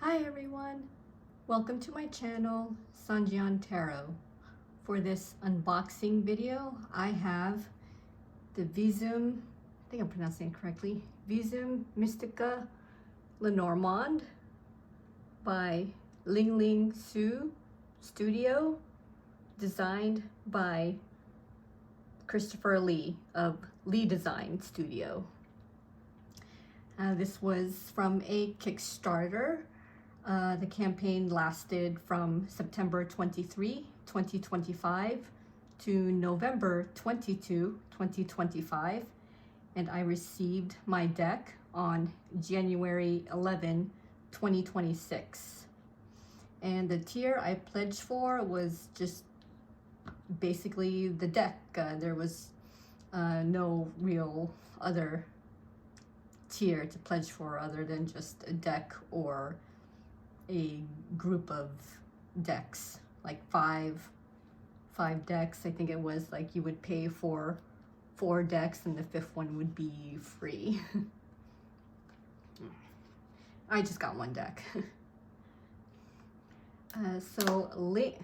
Hi everyone, welcome to my channel, Sanjian Tarot. For this unboxing video, I have the Visum, I think I'm pronouncing it correctly, Visum Mystica Lenormand by Ling Ling Hsu Studio, designed by Christopher Lee of LeeDesign Studio. This was from a Kickstarter. The campaign lasted from September 23, 2025 to November 22, 2025, and I received my deck on January 11, 2026. And the tier I pledged for was just basically the deck. There was no real other tier to pledge for other than just a deck or a group of decks, like five decks. I think it was like you would pay for 4 decks and the 5th one would be free. I just got 1 deck. So Ling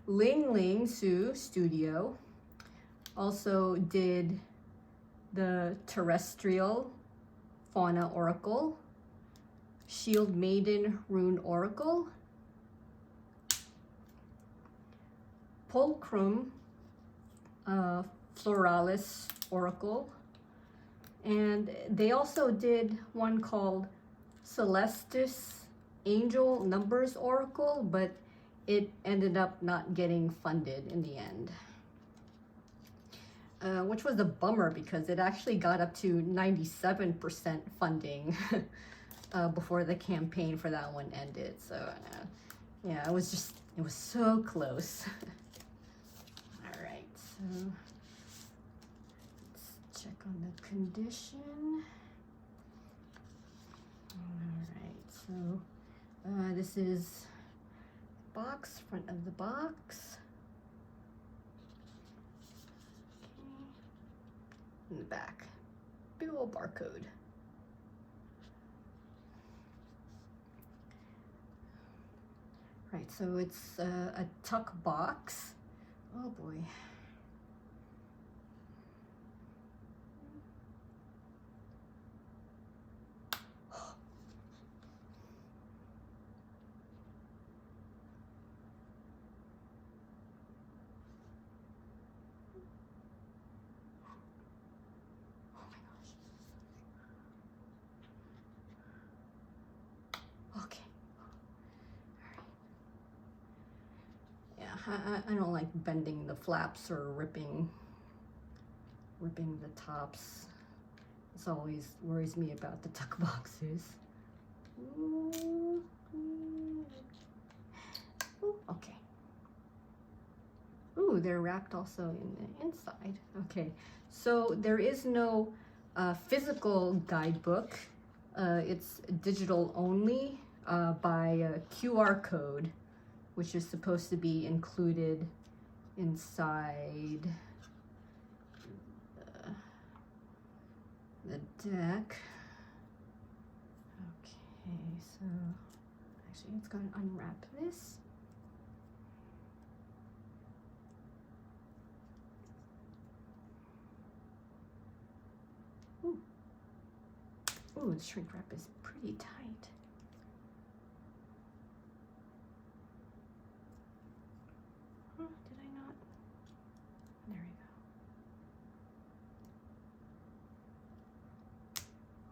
Ling Hsu Studio also did the Terrestrial Fauna Oracle, Shield Maiden Rune Oracle, Pulchrum Floralis Oracle, and they also did one called Celestis Angel Numbers Oracle, but it ended up not getting funded in the end. Which was a bummer because it actually got up to 97% funding before the campaign for that one ended. So yeah, it was so close. All right, so let's check on the condition. All right, so this is box, front of the box. In the back, big old barcode. Right, so it's a tuck box. Oh boy. I don't like bending the flaps or ripping the tops. This always worries me about the tuck boxes. Ooh, okay. Ooh, they're wrapped also in the inside. Okay, so there is no physical guidebook. It's digital only by a QR code, which is supposed to be included inside the deck. Okay, so actually let's go and unwrap this. Ooh, the shrink wrap is pretty tight. Did I not? There we go.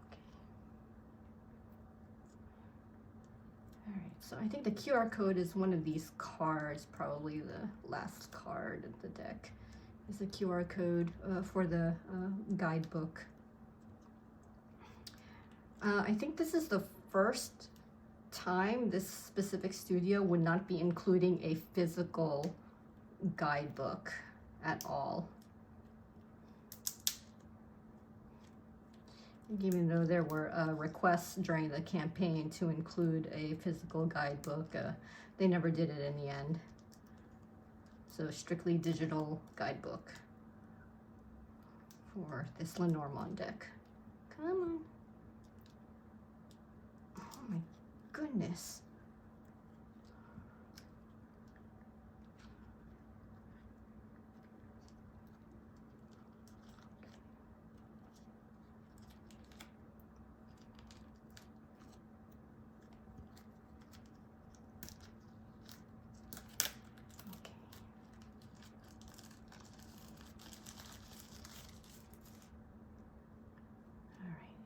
Okay. All right, so I think the QR code is one of these cards, probably the last card of the deck is the QR code for the guidebook. I think this is the first time this specific studio would not be including a physical guidebook at all. Even though there were requests during the campaign to include a physical guidebook, they never did it in the end. So strictly digital guidebook for this Lenormand deck. Come on. Oh my goodness.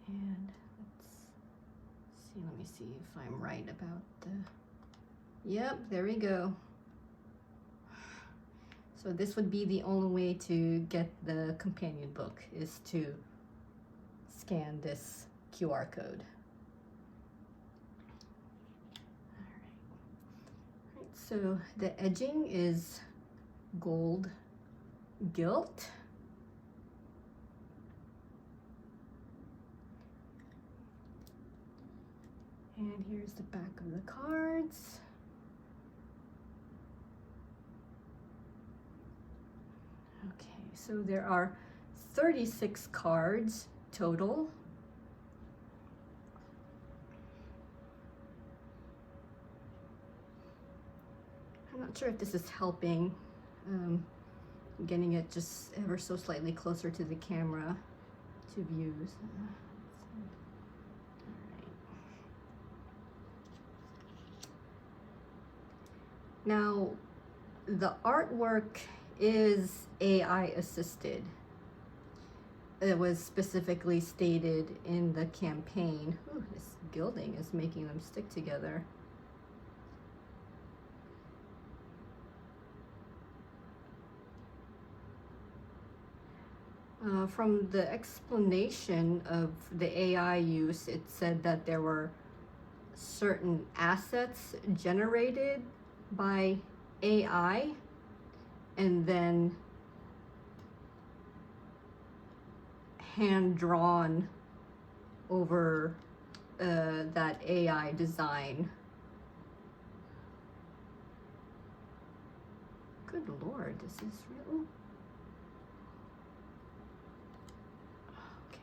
And let's see, let me see if I'm right about the, yep, there we go. So this would be the only way to get the companion book, is to scan this QR code. All right, so the edging is gold gilt. And here's the back of the cards. Okay, so there are 36 cards total. I'm not sure if this is helping, getting it just ever so slightly closer to the camera to views. Now, the artwork is AI assisted. It was specifically stated in the campaign. Ooh, this gilding is making them stick together. From the explanation of the AI use, it said that there were certain assets generated by AI and then hand drawn over that AI design. Good Lord, this is real. Okay.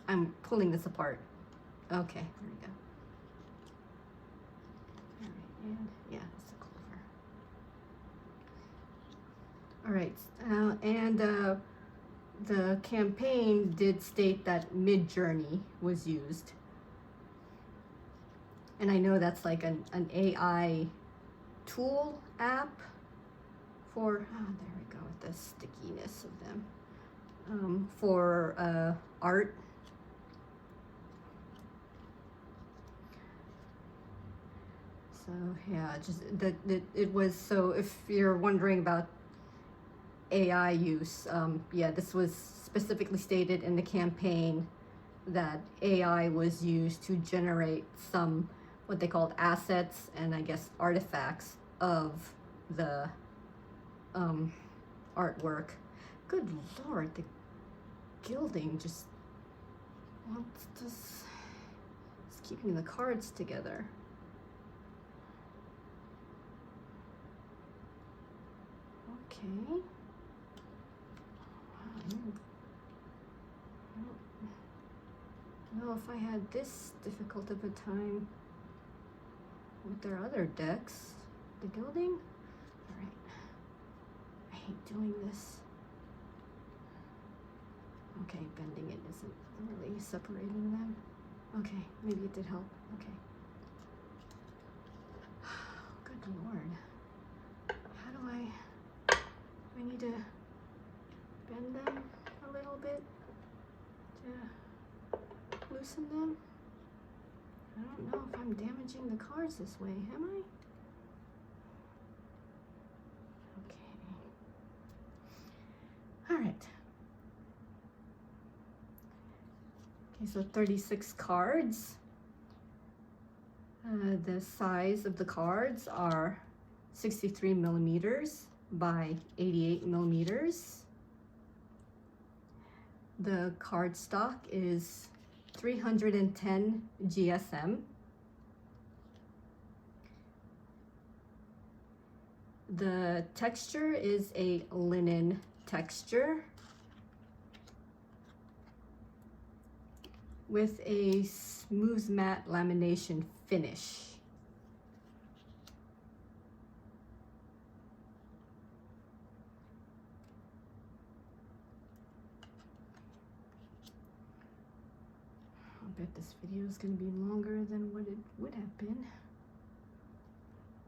I'm pulling this apart. Okay, there we go. And yeah, it's a clover. All right, and the campaign did state that Midjourney was used. And I know that's like an AI tool app for, oh, there we go with the stickiness of them, for art. So yeah, just that it was, so if you're wondering about AI use, yeah, this was specifically stated in the campaign that AI was used to generate some, what they called assets and I guess artifacts of the artwork. Good Lord, the gilding just wants this, it's keeping the cards together. Okay. I don't know if I had this difficult of a time with their other decks. The gilding? Alright. I hate doing this. Okay, bending it isn't really separating them. Okay, maybe it did help. Okay. Good Lord. How do I need to bend them a little bit to loosen them? I don't know if I'm damaging the cards this way, am I? Okay. All right. Okay, so 36 cards. The size of the cards are 63 millimeters by 88 millimeters. The cardstock is 310 GSM. The texture is a linen texture. with a smooth matte lamination finish. I bet this video is going to be longer than what it would have been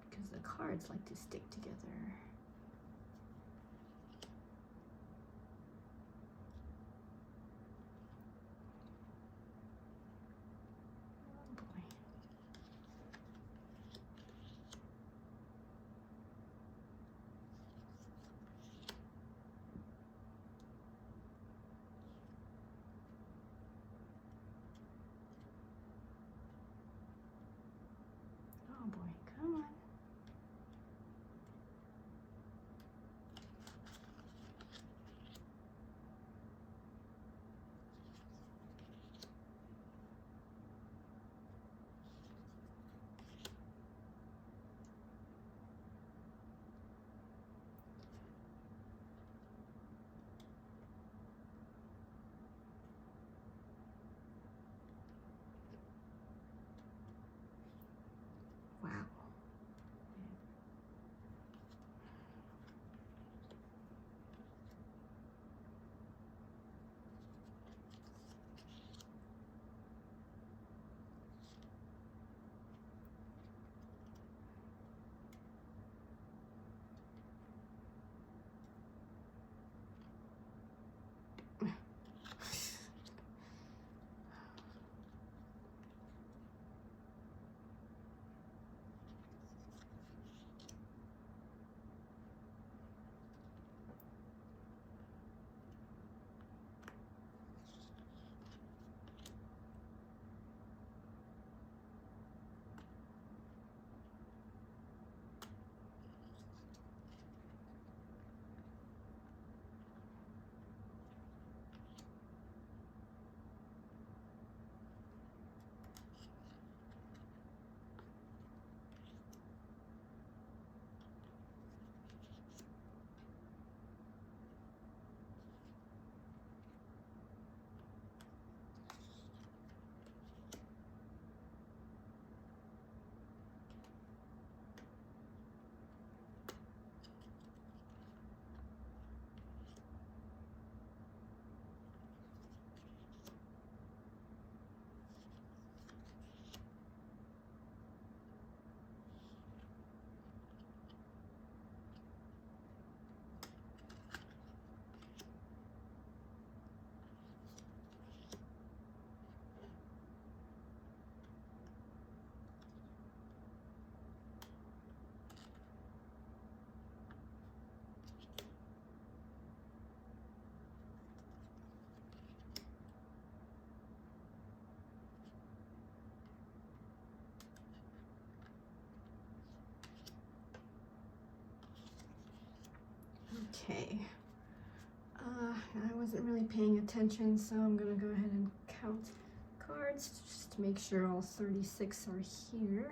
because the cards like to stick together. Oh boy, come on. Wow. Okay, I wasn't really paying attention, so I'm gonna go ahead and count cards just to make sure all 36 are here.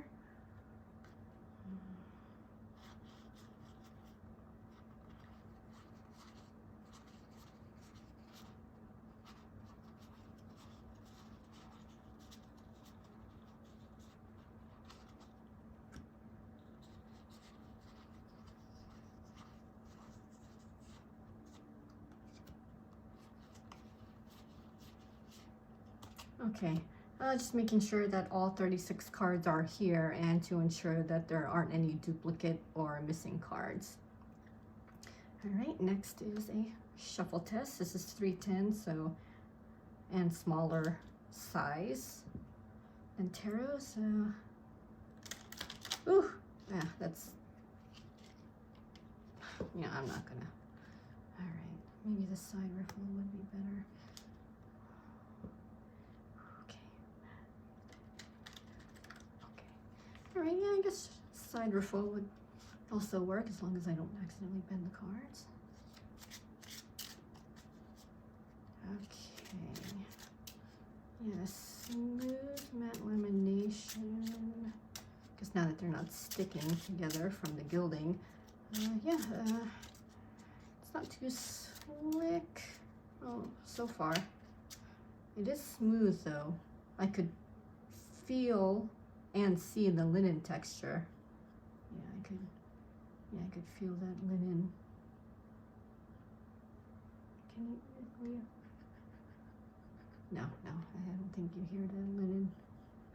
Okay, just making sure that all 36 cards are here and to ensure that there aren't any duplicate or missing cards. All right, next is a shuffle test. This is 310, so, and smaller size than tarot, so, ooh, yeah, that's, yeah, I'm not gonna, all right, maybe the side riffle would be better. All right, yeah, I guess side riffle would also work as long as I don't accidentally bend the cards. Okay. Yeah, smooth matte lamination. Because now that they're not sticking together from the gilding, it's not too slick. Oh, so far. It is smooth though. I could feel and see the linen texture. Yeah, I could feel that linen. Can you? No, I don't think you hear the linen.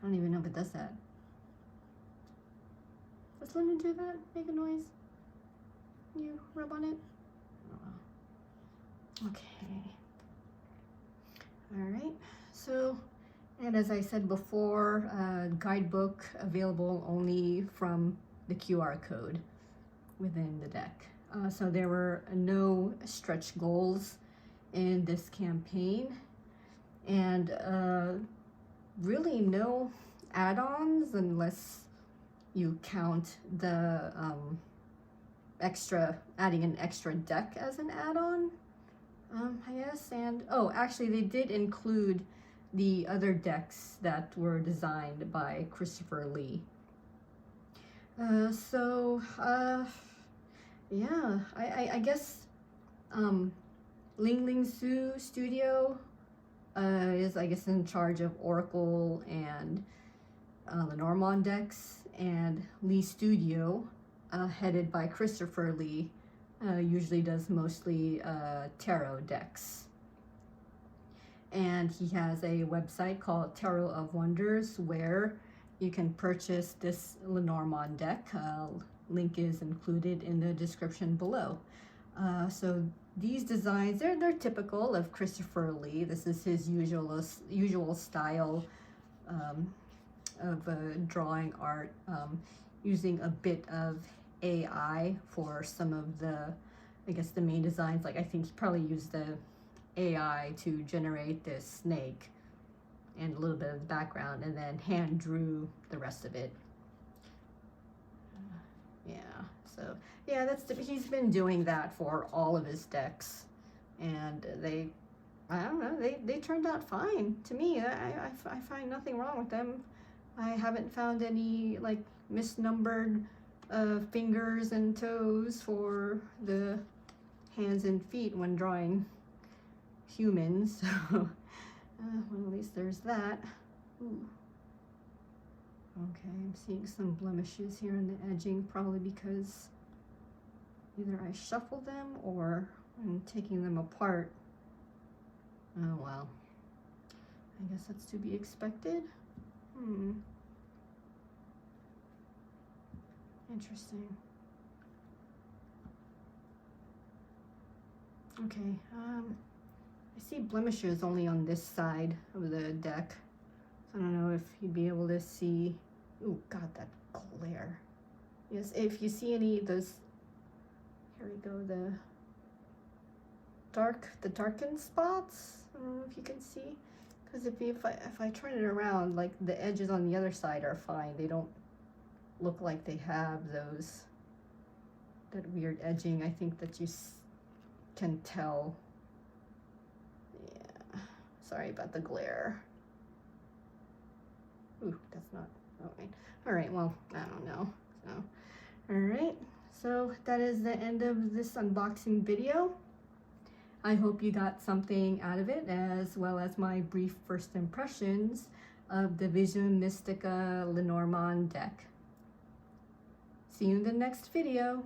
I don't even know if it does that. Does linen do that? Make a noise? You rub on it? Oh. Okay. All right. So, and as I said before, guidebook available only from the QR code within the deck. So there were no stretch goals in this campaign, and really no add-ons unless you count the adding an extra deck as an add-on, I guess. And oh, actually they did include the other decks that were designed by Christopher Lee. Yeah, I guess Ling Ling Hsu Studio is, I guess, in charge of Oracle and Lenormand decks, and Lee Studio, headed by Christopher Lee, usually does mostly tarot decks. And he has a website called Tarot of Wonders where you can purchase this Lenormand deck. Link is included in the description below. So these designs, they're typical of Christopher Lee. This is his usual style of drawing art, using a bit of AI for some of the, I guess, the main designs. Like I think he probably used the AI to generate this snake and a little bit of the background, and then hand drew the rest of it. Yeah, so yeah, he's been doing that for all of his decks, and I don't know, they turned out fine to me. I find nothing wrong with them. I haven't found any like misnumbered fingers and toes for the hands and feet when drawing humans. So well, at least there's that. Ooh. Okay, I'm seeing some blemishes here in the edging, probably because either I shuffle them or I'm taking them apart. Oh well, I guess that's to be expected. Interesting. Okay, I see blemishes only on this side of the deck. So I don't know if you'd be able to see. Ooh, God, that glare. Yes, if you see any of those, here we go, the darkened spots. I don't know if you can see, because if I turn it around, like the edges on the other side are fine. They don't look like they have that weird edging. I think that you can tell. Yeah, sorry about the glare. Ooh, that's not, okay. All right, well, I don't know. So, all right, so that is the end of this unboxing video. I hope you got something out of it, as well as my brief first impressions of the Visum Mystica Lenormand deck. See you in the next video.